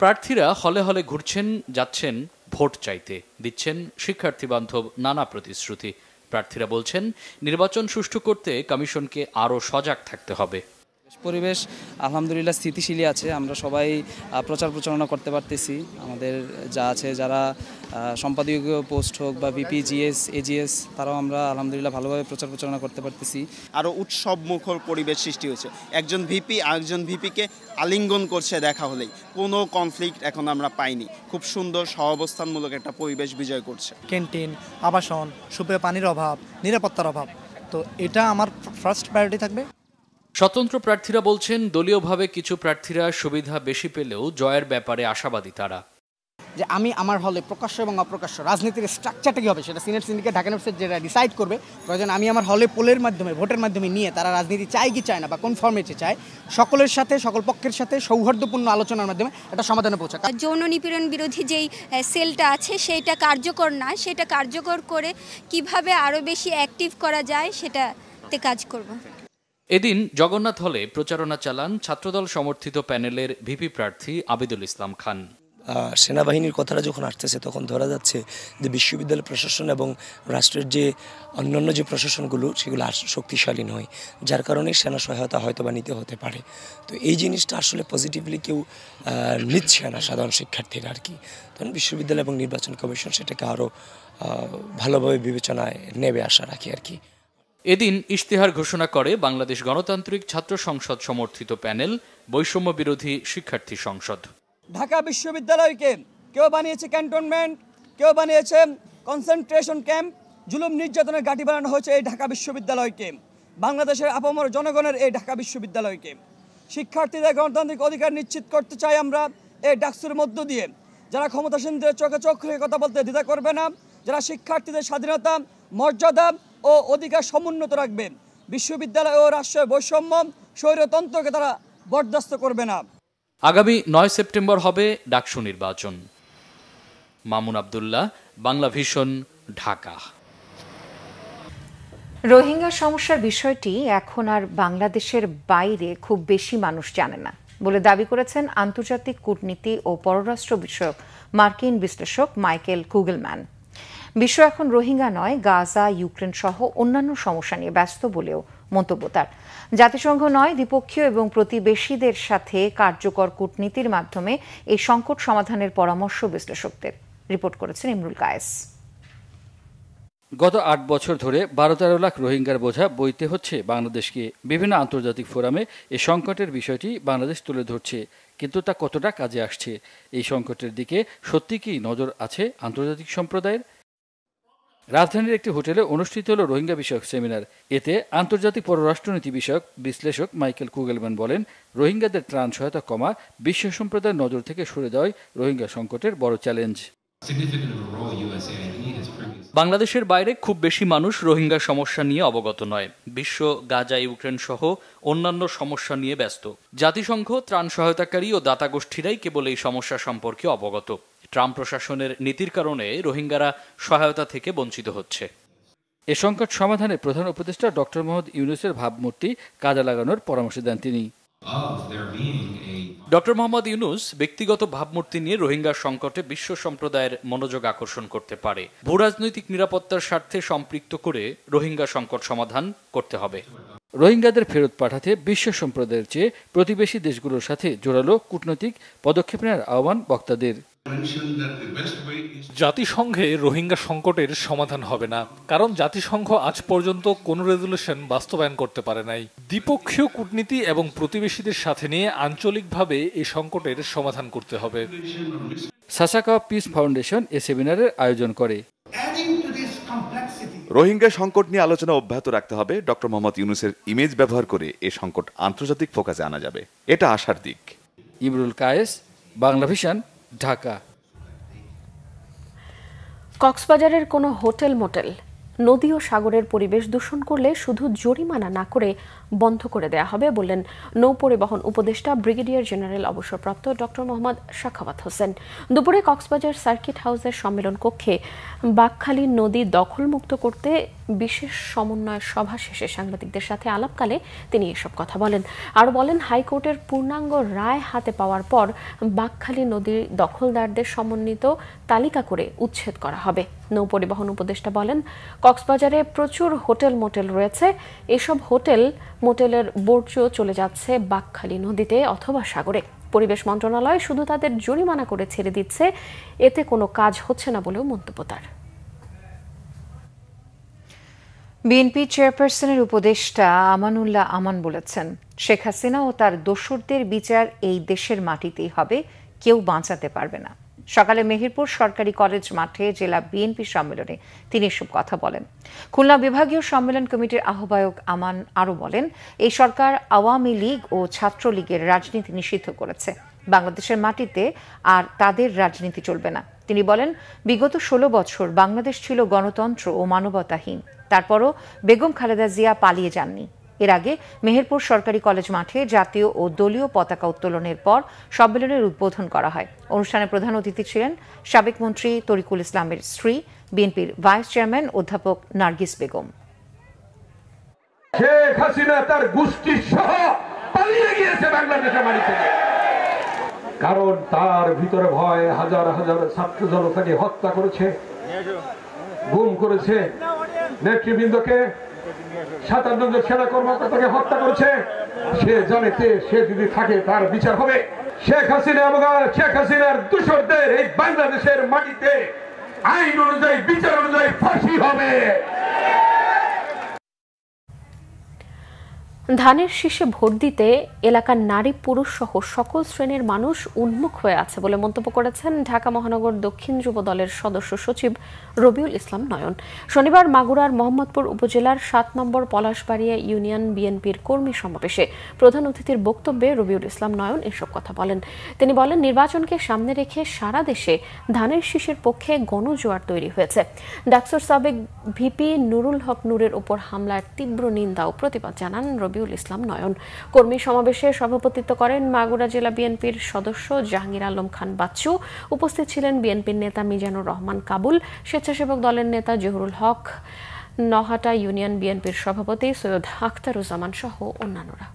প্রার্থীরা হলে হলে ঘুরছেন, যাচ্ছেন ভোট চাইতে, দিচ্ছেন শিক্ষার্থী বান্ধব নানা প্রতিশ্রুতি। প্রার্থীরা বলছেন নির্বাচন সুষ্ঠু করতে কমিশনকে আরও সজাগ থাকতে হবে। পরিবেশ আলহামদুলিল্লাহ স্থিতিশীলই আছে, আমরা সবাই প্রচার প্রচারণা করতে পারতেছি। আমাদের যা আছে যারা সম্পাদকীয় পোস্ট হোক বা ভিপি, জিএস, এজিএস, তারাও আমরা আলহামদুলিল্লাহ ভালোভাবে প্রচার প্রচারণা করতে পারতেছি। আরও উৎসবমুখর পরিবেশ সৃষ্টি হয়েছে। একজন ভিপি আরেকজন ভিপিকে আলিঙ্গন করছে দেখা হলেই, কোনো কনফ্লিক্ট এখন আমরা পাইনি। খুব সুন্দর সহাবস্থানমূলক একটা পরিবেশ বিজয় করছে। ক্যান্টিন, আবাসন, সুপেয় পানির অভাব, নিরাপত্তার অভাব, তো এটা আমার ফার্স্ট প্রায়োরিটি থাকবে। স্বতন্ত্র প্রার্থীরা বলছেন দলীয়ভাবে কিছু প্রার্থীরা সুবিধা বেশি পেলেও জয়ের ব্যাপারে আশাবাদী তারা। যে আমি আমার হলে প্রকাশ্য এবং অপ্রকাশ্য রাজনীতির স্ট্রাকচারটা কী হবে সেটা সিনিয়র সিন্ডিকেট ঢাকা ইউনিভার্সিটি যেটা ডিসাইড করবে। প্রয়োজন আমি আমার হলে পোলের মাধ্যমে, ভোটের মাধ্যমে নিয়ে তারা রাজনীতি চায় কি চায় না বা কোন ফর্মেটে চায়, সকলের সাথে, সকল পক্ষের সাথে সৌহার্দ্যপূর্ণ আলোচনার মাধ্যমে একটা সমাধানে পৌঁছা। যৌন নিপীড়ন বিরোধী যেই সেলটা আছে সেইটা কার্যকর না, সেটা কার্যকর করে কিভাবে আরও বেশি অ্যাক্টিভ করা যায় সেটাতে কাজ করব। এদিন জগন্নাথ হলে প্রচারণা চালান ছাত্রদল সমর্থিত প্যানেলের ভিপি প্রার্থী আবিদুল ইসলাম খান। সেনাবাহিনীর কথাটা যখন আসতেছে তখন ধরা যাচ্ছে যে বিশ্ববিদ্যালয় প্রশাসন এবং রাষ্ট্রের যে অন্যান্য যে প্রশাসনগুলো সেগুলো শক্তিশালী নয়, যার কারণে সেনা সহায়তা হয়তো বা নিতে হতে পারে। তো এই জিনিসটা আসলে পজিটিভলি কেউ নিচ্ছে না সাধারণ শিক্ষার্থীরা আর কি। তখন বিশ্ববিদ্যালয় এবং নির্বাচন কমিশন সেটাকে আরও ভালোভাবে বিবেচনায় নেবে আশা রাখি আর কি। এদিন ইশতেহার ঘোষণা করে বাংলাদেশ গণতান্ত্রিক ছাত্র সংসদ সমর্থিত প্যানেল বৈষম্য বিরোধী শিক্ষার্থী সংসদ। ঢাকা বিশ্ববিদ্যালয়কে কেউ বানিয়েছে ক্যান্টনমেন্ট, কেউ বানিয়েছে কনসেন্ট্রেশন ক্যাম্প, জুলুম নির্যাতনের ঘাঁটি বানানো হয়েছে এই ঢাকা বিশ্ববিদ্যালয়কে, বাংলাদেশের আপামর জনগণের এই ঢাকা বিশ্ববিদ্যালয়কে। শিক্ষার্থীদের গণতান্ত্রিক অধিকার নিশ্চিত করতে চাই আমরা এই ডাকসুর মধ্য দিয়ে। যারা ক্ষমতাসীনদের চোখে চোখ রেখে কথা বলতে দ্বিধা করবে না, যারা শিক্ষার্থীদের স্বাধীনতা, মর্যাদা ও অধিকার সমুন্নত রাখবে, বিশ্ববিদ্যালয় ও রাষ্ট্রের বৈষম্য, স্বৈরতন্ত্রকে তারা বরদাস্ত করবে না। আগামী 9 সেপ্টেম্বর হবে ডাকসু নির্বাচন। মামুন আব্দুল্লাহ, বাংলা ভিশন, ঢাকা। রোহিঙ্গা সমস্যার বিষয়টি এখন আর বাংলাদেশের বাইরে খুব বেশি মানুষ জানে না বলে দাবি করেছেন আন্তর্জাতিক কূটনীতি ও পররাষ্ট্র বিষয়ক মার্কিন বিশ্লেষক মাইকেল কুগেলম্যান। বিশ্ব এখন রোহিঙ্গা নয়, গাজা, ইউক্রেন সহ অন্যান্য সমস্যা নিয়ে ব্যস্ত বলেও মন্তব্য তার। জাতিসংঘ নয়, দ্বিপক্ষীয় এবং প্রতিবেশীদের সাথে কার্যকর কূটনীতির মাধ্যমে এই সংকট সমাধানের পরামর্শ বিশ্লেষকদের। রিপোর্ট করেছেন ইমরুল কায়েস। গত 8 বছর ধরে 12-13 লাখ রোহিঙ্গার বোঝা বইতে হচ্ছে বাংলাদেশকে। বিভিন্ন আন্তর্জাতিক ফোরামে এই সংকটের বিষয়টি বাংলাদেশ তুলে ধরছে, কিন্তু তা কতটা কাজে আসছে? এই সংকটের দিকে সত্যি কি নজর আছে আন্তর্জাতিক সম্প্রদায়ের? রাজধানীর একটি হোটেলে অনুষ্ঠিত হল রোহিঙ্গা বিষয়ক সেমিনার। এতে আন্তর্জাতিক পররাষ্ট্রনীতি বিষয়ক বিশ্লেষক মাইকেল কুগেলম্যান বলেন, রোহিঙ্গাদের ত্রাণ সহায়তা কমা বিশ্ব সম্প্রদায়ের নজর থেকে সরে যাওয়াই রোহিঙ্গা সংকটের বড় চ্যালেঞ্জ। বাংলাদেশের বাইরে খুব বেশি মানুষ রোহিঙ্গা সমস্যা নিয়ে অবগত নয়। বিশ্ব গাজা, ইউক্রেন সহ অন্যান্য সমস্যা নিয়ে ব্যস্ত। জাতিসংঘ, ত্রাণ সহায়তাকারী ও দাতা গোষ্ঠীরাই কেবল এই সমস্যা সম্পর্কে অবগত। ট্রাম্প প্রশাসনের নীতির কারণে রোহিঙ্গারা সহায়তা থেকে বঞ্চিত হচ্ছে। এ সংকট সমাধানে প্রধান উপদেষ্টা ডক্টর মোহাম্মদ ইউনূসের ভাবমূর্তি কাজে লাগানোর পরামর্শ দেন তিনি। ডক্টর মোহাম্মদ ইউনূস ব্যক্তিগত ভাবমূর্তি নিয়ে রোহিঙ্গা সংকটে বিশ্ব সম্প্রদায়ের মনোযোগ আকর্ষণ করতে পারে। ভূরাজনৈতিক নিরাপত্তার স্বার্থে সম্পৃক্ত করে রোহিঙ্গা সংকট সমাধান করতে হবে। রোহিঙ্গাদের ফেরত পাঠাতে বিশ্ব সম্প্রদায়ের চেয়ে প্রতিবেশী দেশগুলোর সাথে জোরালো কূটনৈতিক পদক্ষেপ নেওয়ার আহ্বান বক্তাদের। জাতিসংঘে রোহিঙ্গা সংকটের সমাধান হবে না, কারণ জাতিসংঘ আজ পর্যন্ত কোনো রেজুলেশন বাস্তবায়ন করতে পারে নাই। দ্বিপক্ষীয় কূটনীতি এবং প্রতিবেশীদের সাথে নিয়ে আঞ্চলিকভাবে এই সংকটের সমাধান করতে হবে। সাসাকা পিস ফাউন্ডেশন এ সেমিনারের আয়োজন করে। রোহিঙ্গা সংকট নিয়ে আলোচনা অব্যাহত রাখতে হবে। ডক্টর মোহাম্মদ ইউনূসের ইমেজ ব্যবহার করে এই সংকট আন্তর্জাতিক ফোকাসে আনা যাবে, এটা আশার দিক। ইমরুল কায়েস, বাংলা ভিশন, ঢাকা। কক্সবাজারের কোনো হোটেল মোটেল নদী ও সাগরের পরিবেশ দূষণ করলে শুধু জরিমানা না করে বন্ধ করে দেয়া হবে বললেন নৌপরিবহন উপদেষ্টা ব্রিগেডিয়ার জেনারেল অবসরপ্রাপ্ত ডক্টর মোহাম্মদ সাখাওয়াত হোসেন। দুপুরে কক্সবাজার সার্কিট হাউসের সম্মেলন কক্ষে বাকখালী নদী দখলমুক্ত করতে বিশেষ সমন্বয় সভা শেষে সাংবাদিকদের সাথে আলাপকালে তিনি এসব কথা বলেন। আরও বলেন, হাইকোর্টের পূর্ণাঙ্গ রায় হাতে পাওয়ার পর বাঁকখালী নদীর দখলদারদের সমন্বিত তালিকা করে উচ্ছেদ করা হবে। নৌ পরিবহন উপদেষ্টা বলেন, কক্সবাজারে প্রচুর হোটেল মোটেল রয়েছে। এসব হোটেল মোটেলের বর্জ্য চলে যাচ্ছে বাঁকখালী নদীতে অথবা সাগরে। পরিবেশ মন্ত্রণালয় শুধু তাদের জরিমানা করে ছেড়ে দিচ্ছে, এতে কোনো কাজ হচ্ছে না বলেও মন্তব্য তার। বিএনপি চেয়ারপারসনের উপদেষ্টা আমানুল্লাহ আমান বলেছেন, শেখ হাসিনা ও তার দোসরদের বিচার এই দেশের মাটিতেই হবে, কেউ বাঁচাতে পারবে না। সকালে মেহেরপুর সরকারি কলেজ মাঠে জেলা বিএনপি সম্মেলনে তিনি এসব কথা বলেন। খুলনা বিভাগীয় সম্মেলন কমিটির আহ্বায়ক আমান আরও বলেন, এই সরকার আওয়ামী লীগ ও ছাত্রলীগের রাজনীতি নিষিদ্ধ করেছে। বাংলাদেশের মাটিতে আর তাদের রাজনীতি চলবে না। তিনি বলেন, বিগত 16 বছর বাংলাদেশ ছিল গণতন্ত্র ও মানবতাহীন। তারপরও বেগম খালেদা জিয়া পালিয়ে যাননি। এর আগে মেহেরপুর সরকারি কলেজ মাঠে জাতীয় ও দলীয় পতাকা উত্তোলনের পর সম্মেলনের উদ্বোধন করা হয়। অনুষ্ঠানে প্রধান অতিথি ছিলেন সাবেক মন্ত্রী তরিকুল ইসলামের স্ত্রী, বিএনপির ভাইস চেয়ারম্যান অধ্যাপক নার্গিস বেগম। শেখ হাসিনা তার গোষ্ঠী সহ পালিয়ে গিয়েছে বাংলাদেশের মাটি থেকে, কারণ তার ভিতরে ভয় হাজার হাজার ছাত্র জনতাকে হত্যা করেছে, গুম করেছে, নেতৃবৃন্দকে 57 জন সেনা কর্মকর্তাকে হত্যা করেছে। সে জানে সে যদি থাকে তার বিচার হবে। শেখ হাসিনা এবং শেখ হাসিনার দোসরদের এই বাংলাদেশের মাটিতে আইন অনুযায়ী বিচার অনুযায়ী ফাঁসি হবে। ধানের শীষে ভোট দিতে এলাকার নারী পুরুষ সহ সকল শ্রেণীর মানুষ উন্মুখ হয়ে আছে বলে মন্তব্য করেছেন ঢাকা মহানগর দক্ষিণ যুব দলের সদস্য সচিব রবিউল ইসলাম নয়ন। শনিবার মাগুরার মোহাম্মদপুর উপজেলার 7 নম্বর পলাশবাড়িয়া ইউনিয়ন বিএনপির কর্মী সমাবেশে প্রধান অতিথির বক্তব্যে রবিউল ইসলাম নয়ন এসব কথা বলেন। তিনি বলেন, নির্বাচনকে সামনে রেখে সারা দেশে ধানের শীষের পক্ষে গণজোয়ার তৈরি হয়েছে। ডাকসুর সাবেক ভিপি নুরুল হক নূরের উপর হামলার তীব্র নিন্দা ও প্রতিবাদ জানান রবিউল ইসলাম নয়ন। কর্মী সমাবেশে সভাপতিত্ব করেন মাগুরা জেলা বিএনপির সদস্য জাহাঙ্গীর আলম খান বাচ্চু। উপস্থিত ছিলেন বিএনপির নেতা মিজানুর রহমান কাবুল, স্বেচ্ছাসেবক দলের নেতা জহুরুল হক, নহাটা ইউনিয়ন বিএনপির সভাপতি সৈয়দ আখতারুজ্জামান সহ অন্যান্যরা।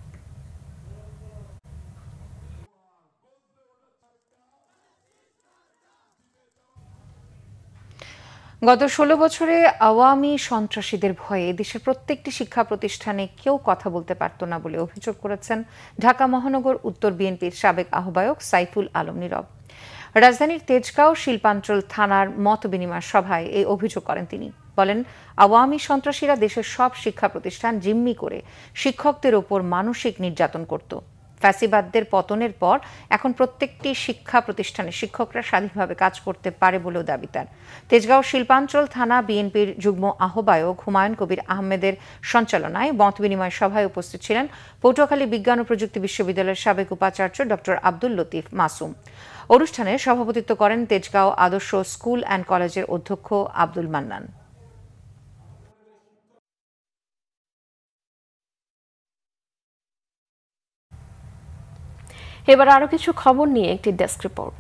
গত 16 বছরে আওয়ামী সন্ত্রাসীদের ভয়ে দেশের প্রত্যেকটি শিক্ষা প্রতিষ্ঠানে কেউ কথা বলতে পারত না বলে অভিযোগ করেছেন ঢাকা মহানগর উত্তর বিএনপির সাবেক আহ্বায়ক সাইফুল আলম নীরব। রাজধানীর তেজগাঁও শিল্পাঞ্চল থানার মত বিনিময় সভায় এই অভিযোগ করেন তিনি। বলেন, আওয়ামী সন্ত্রাসীরা দেশের সব শিক্ষা প্রতিষ্ঠান জিম্মি করে শিক্ষকদের ওপর মানসিক নির্যাতন করত। ফ্যাসিবাদদের পতনের পর এখন প্রত্যেকটি শিক্ষা প্রতিষ্ঠানে শিক্ষকরা স্বাধীনভাবে কাজ করতে পারে বলেও দাবি তার। তেজগাঁও শিল্পাঞ্চল থানা বিএনপির যুগ্ম আহ্বায়ক হুমায়ুন কবির আহমেদের সঞ্চালনায় মত বিনিময় সভায় উপস্থিত ছিলেন পটুয়াখালী বিজ্ঞান ও প্রযুক্তি বিশ্ববিদ্যালয়ের সাবেক উপাচার্য ডক্টর আব্দুল লতিফ মাসুম। অনুষ্ঠানে সভাপতিত্ব করেন তেজগাঁও আদর্শ স্কুল অ্যান্ড কলেজের অধ্যক্ষ আব্দুল মান্নান। এবার আরো কিছু খবর নিয়ে একটি ডেস্ক রিপোর্ট।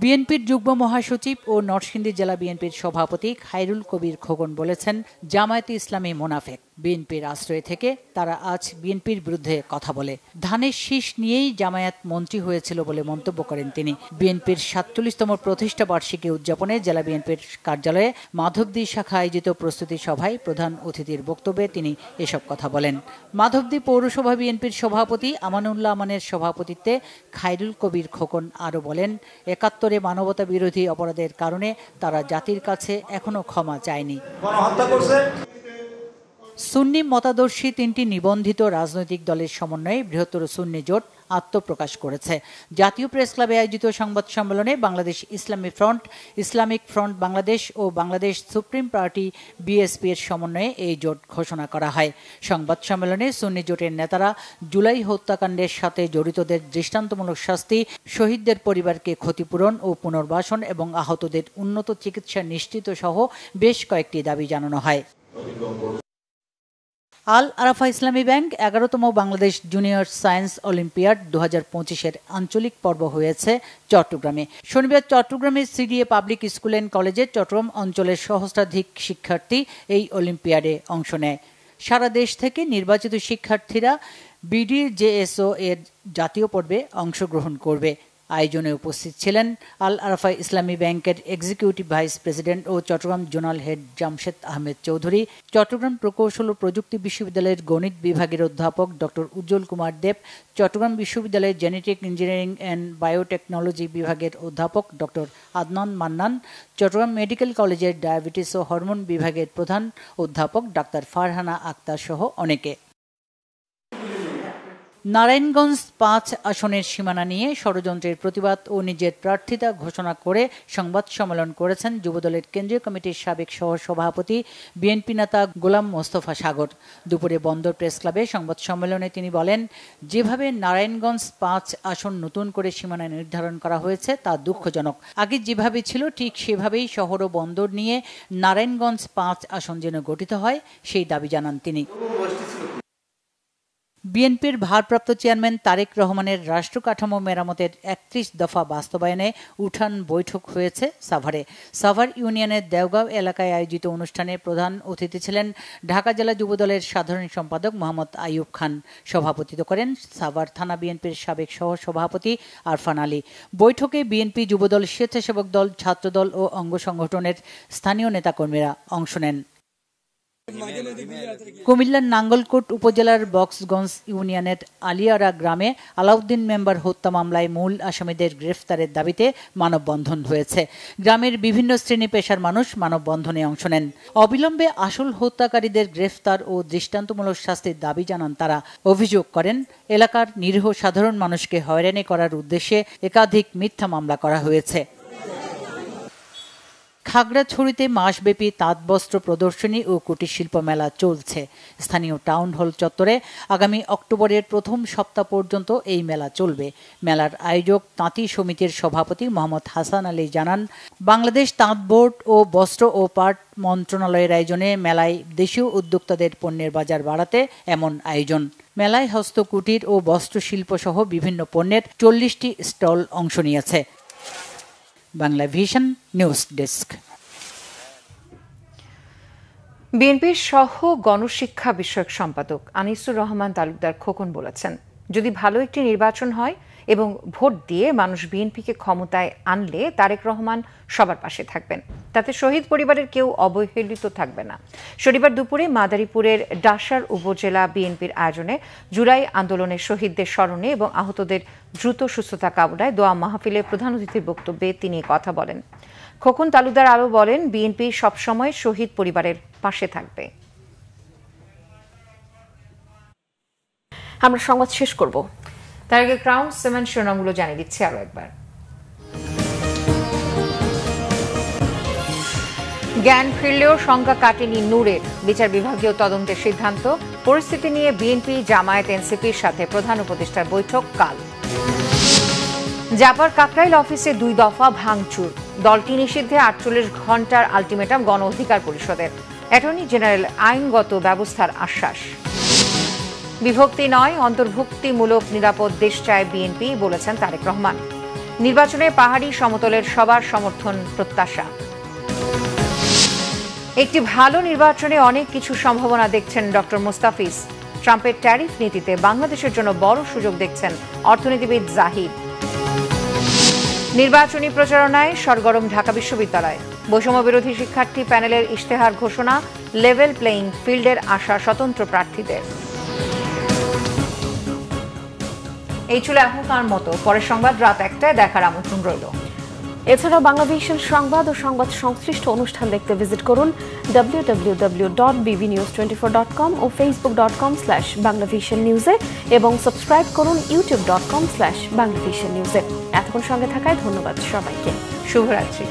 বিএনপির যুগ্ম মহাসচিব ও নরসিংদী জেলা বিএনপির সভাপতি খায়রুল কবির খোকন বলেছেন, জামায়াতে ইসলামী মুনাফেক। বিএনপির আশ্রয় থেকে তারা আজ বিএনপির বিরুদ্ধে কথা বলে। ধানের শীষ নিয়েই জামায়াত মন্ত্রী হয়েছিল বলে মন্তব্য করেন তিনি। বিএনপির ৪৭তম প্রতিষ্ঠা বার্ষিকী উদযাপনে জেলা বিএনপির কার্যালয়ে মাধবদী শাখা আয়োজিত প্রস্তুতি সভায় প্রধান অতিথির বক্তব্যে তিনি এসব কথা বলেন। মাধবদী পৌরসভা বিএনপির সভাপতি আমানুল্লাহ আমানের সভাপতিত্বে খায়রুল কবির খোকন আরও বলেন, ৭১ মানবতা বিরোধী অপরাধের কারণে তারা জাতির কাছে এখনো ক্ষমা চায়নি। সুন্নি মতাদর্শী 3টি নিবন্ধিত রাজনৈতিক দলের সমন্বয়ে বৃহত্তর সুন্নি জোট আত্মপ্রকাশ করেছে। জাতীয় প্রেস ক্লাবে আয়োজিত সংবাদ সম্মেলনে বাংলাদেশ ইসলামী ফ্রন্ট, ইসলামিক ফ্রন্ট বাংলাদেশ ও বাংলাদেশ সুপ্রিম পার্টি বিএসপি এর সমন্বয়ে এই জোট ঘোষণা করা হয়। সংবাদ সম্মেলনে সুন্নি জোটের নেতারা জুলাই হত্যাকাণ্ডের সাথে জড়িতদের দৃষ্টান্তমূলক শাস্তি, শহীদদের পরিবারকে ক্ষতিপূরণ ও পুনর্বাসন এবং আহতদের উন্নত চিকিৎসা নিশ্চিত সহ বেশ কয়েকটি দাবি জানানো হয়। আল আরাফা ইসলামী ব্যাংক 11তম বাংলাদেশ জুনিয়র সায়েন্স অলিম্পিয়াড 2025-এর আঞ্চলিক পর্ব হয়েছে চট্টগ্রামে। শনিবার চট্টগ্রামের সিডিএ পাবলিক স্কুল অ্যান্ড কলেজে চট্টগ্রাম অঞ্চলের সহস্রাধিক শিক্ষার্থী এই অলিম্পিয়াডে অংশ নেয়। সারা দেশ থেকে নির্বাচিত শিক্ষার্থীরা বিডিজেএসও এর জাতীয় পর্বে অংশগ্রহণ করবে। আয়োজনে উপস্থিত ছিলেন আল আরাফা ইসলামী ব্যাংকের এক্সিকিউটিভ ভাইস প্রেসিডেন্ট ও চট্টগ্রাম জোনাল হেড জামশেদ আহমেদ চৌধুরী, চট্টগ্রাম প্রকৌশল ও প্রযুক্তি বিশ্ববিদ্যালয়ের গণিত বিভাগের অধ্যাপক ডক্টর উজ্জ্বল কুমার দেব, চট্টগ্রাম বিশ্ববিদ্যালয়ের জেনেটিক ইঞ্জিনিয়ারিং অ্যান্ড বায়োটেকনোলজি বিভাগের অধ্যাপক ডক্টর আদনান মান্নান, চট্টগ্রাম মেডিকেল কলেজের ডায়াবেটিস ও হরমোন বিভাগের প্রধান অধ্যাপক ডাক্তার ফারহানা আক্তার সহ অনেকে। নারায়ণগঞ্জ 5 আসনের সীমানা নিয়ে ষড়যন্ত্রের প্রতিবাদ ও নিজের প্রার্থিতা ঘোষণা করে সংবাদ সম্মেলন করেছেন যুবদলের কেন্দ্রীয় কমিটির সাবেক সহ-সভাপতি বিএনপি নেতা গোলাম মোস্তফা সাগর। দুপুরে বন্দর প্রেস ক্লাবে সংবাদ সম্মেলনে তিনি বলেন, যেভাবে নারায়ণগঞ্জ 5 আসন নতুন করে সীমানা নির্ধারণ করা হয়েছে তা দুঃখজনক। আগে যেভাবে ছিল ঠিক সেভাবেই শহর ও বন্দর নিয়ে নারায়ণগঞ্জ 5 আসন যেন গঠিত হয় সেই দাবি জানান তিনি। বিএনপির ভারপ্রাপ্ত চেয়ারম্যান তারেক রহমানের রাষ্ট্র কাঠামো মেরামতের 31 দফা বাস্তবায়নে উঠান বৈঠক হয়েছে সাভারে। সাভার ইউনিয়নের দেওগাঁও এলাকায় আয়োজিত অনুষ্ঠানে প্রধান অতিথি ছিলেন ঢাকা জেলা যুবদলের সাধারণ সম্পাদক মোহাম্মদ আইয়ুব খান। সভাপতিত্ব করেন সাভার থানা বিএনপির সাবেক সহ-সভাপতি আরফান আলী। বৈঠকে বিএনপি, যুবদল, স্বেচ্ছাসেবক দল, ছাত্রদল ও অঙ্গ সংগঠনের স্থানীয় নেতাকর্মীরা অংশ নেন। কুমিল্লার নাঙ্গলকোট উপজেলার বক্সগঞ্জ ইউনিয়নের আলিয়ারা গ্রামে আলাউদ্দিন মেম্বার হত্যা মামলায় মূল আসামিদের গ্রেফতারের দাবিতে মানববন্ধন হয়েছে। গ্রামের বিভিন্ন শ্রেণী পেশার মানুষ মানববন্ধনে অংশ নেন। অবিলম্বে আসল হত্যাকারীদের গ্রেফতার ও দৃষ্টান্তমূলক শাস্তির দাবি জানান তারা। অভিযোগ করেন, এলাকার নিরীহ সাধারণ মানুষকে হয়রানি করার উদ্দেশ্যে একাধিক মিথ্যা মামলা করা হয়েছে। খাগড়াছড়িতে মাসব্যাপী তাঁতবস্ত্র প্রদর্শনী ও কুটির শিল্প মেলা চলছে। স্থানীয় টাউন হল চত্বরে আগামী অক্টোবরের প্রথম সপ্তাহ পর্যন্ত এই মেলা চলবে। মেলার আয়োজক তাঁতি সমিতির সভাপতি মোহাম্মদ হাসান আলী জানান, বাংলাদেশ তাঁত বোর্ড ও বস্ত্র ও পাট মন্ত্রণালয়ের আয়োজনে মেলায় দেশীয় উদ্যোক্তাদের পণ্যের বাজার বাড়াতে এমন আয়োজন। মেলায় হস্তকুটির ও বস্ত্রশিল্প সহ বিভিন্ন পণ্যের 40টি স্টল অংশ নিয়েছে। Bangla vision news desk. বিএনপির সহ গণশিক্ষা বিষয়ক সম্পাদক আনিসুর রহমান তালুকদার খোকন বলেছেন, যদি ভালো একটি নির্বাচন হয় এবং ভোট দিয়ে মানুষ বিএনপিকে ক্ষমতায় আনলে তারেক রহমান সবার পাশে থাকবেন, তাতে শহীদ পরিবারের কেউ অবহেলিত থাকবে না। শনিবার দুপুরে মাদারীপুরের ডাসার উপজেলা বিএনপির আয়োজনে জুলাই আন্দোলনের শহীদদের স্মরণে এবং আহতদের দ্রুত সুস্থতা কামনায় দোয়া মাহফিলে প্রধান অতিথির বক্তব্যে তিনি কথা বলেন। খোকন তালুকদার আরও বলেন, বিএনপি সবসময় শহীদ পরিবারের পাশে থাকবে। আমরা সংবাদ শেষ করব, তার আগে ক্রাউন সিমেন্ট শিরোনামগুলো জানিয়ে দিচ্ছি আরো একবার। জ্ঞান ফিরলেও শঙ্কা কাটেনি নূরের, বিচার বিভাগীয় তদন্তের সিদ্ধান্ত। পরিস্থিতি নিয়ে বিএনপি, জামায়াত, এনসিপির সাথে প্রধান উপদেষ্টার বৈঠক কাল। জাপার কাকরাইল অফিসে 2 দফা ভাঙচুর, দলটি নিষিদ্ধে 48 ঘন্টার আলটিমেটাম গণ অধিকার পরিষদের। অ্যাটর্নি জেনারেল আইনগত ব্যবস্থার আশ্বাস। বিভক্তি নয়, অন্তর্ভুক্তিমূলক নিরাপদ দেশ চায় বিএনপি, বলেছেন তারেক রহমান। নির্বাচনে পাহাড়ি সমতলের সবার সমর্থন প্রত্যাশা। একটি ভালো নির্বাচনে অনেক কিছু সম্ভাবনা দেখছেন ডক্টর মুস্তাফিজ। ট্রাম্পের ট্যারিফ নীতিতে বাংলাদেশের জন্য বড় সুযোগ দেখছেন অর্থনীতিবিদ জাহিদ। নির্বাচনী প্রচারণায় সরগরম ঢাকা বিশ্ববিদ্যালয়। বৈষম্য বিরোধী শিক্ষার্থী প্যানেলের ইশতেহার ঘোষণা, লেভেল প্লেইং ফিল্ডের আশা স্বতন্ত্র প্রার্থীদের। এই ছিল এখনকার মতো, পরের সংবাদ রাত 1টায় দেখার আমন্ত্রণ রইল। এছাড়াও বাংলা ভিশন সংবাদ ও সংবাদ সংশ্লিষ্ট অনুষ্ঠান দেখতে ভিজিট করুন www.bbnews24.com ও facebook.com/banglavisionnews এবং সাবস্ক্রাইব করুন youtube.com/banglavisionnews। এতক্ষণ সঙ্গে থাকায় ধন্যবাদ সবাইকে। শুভরাত্রি।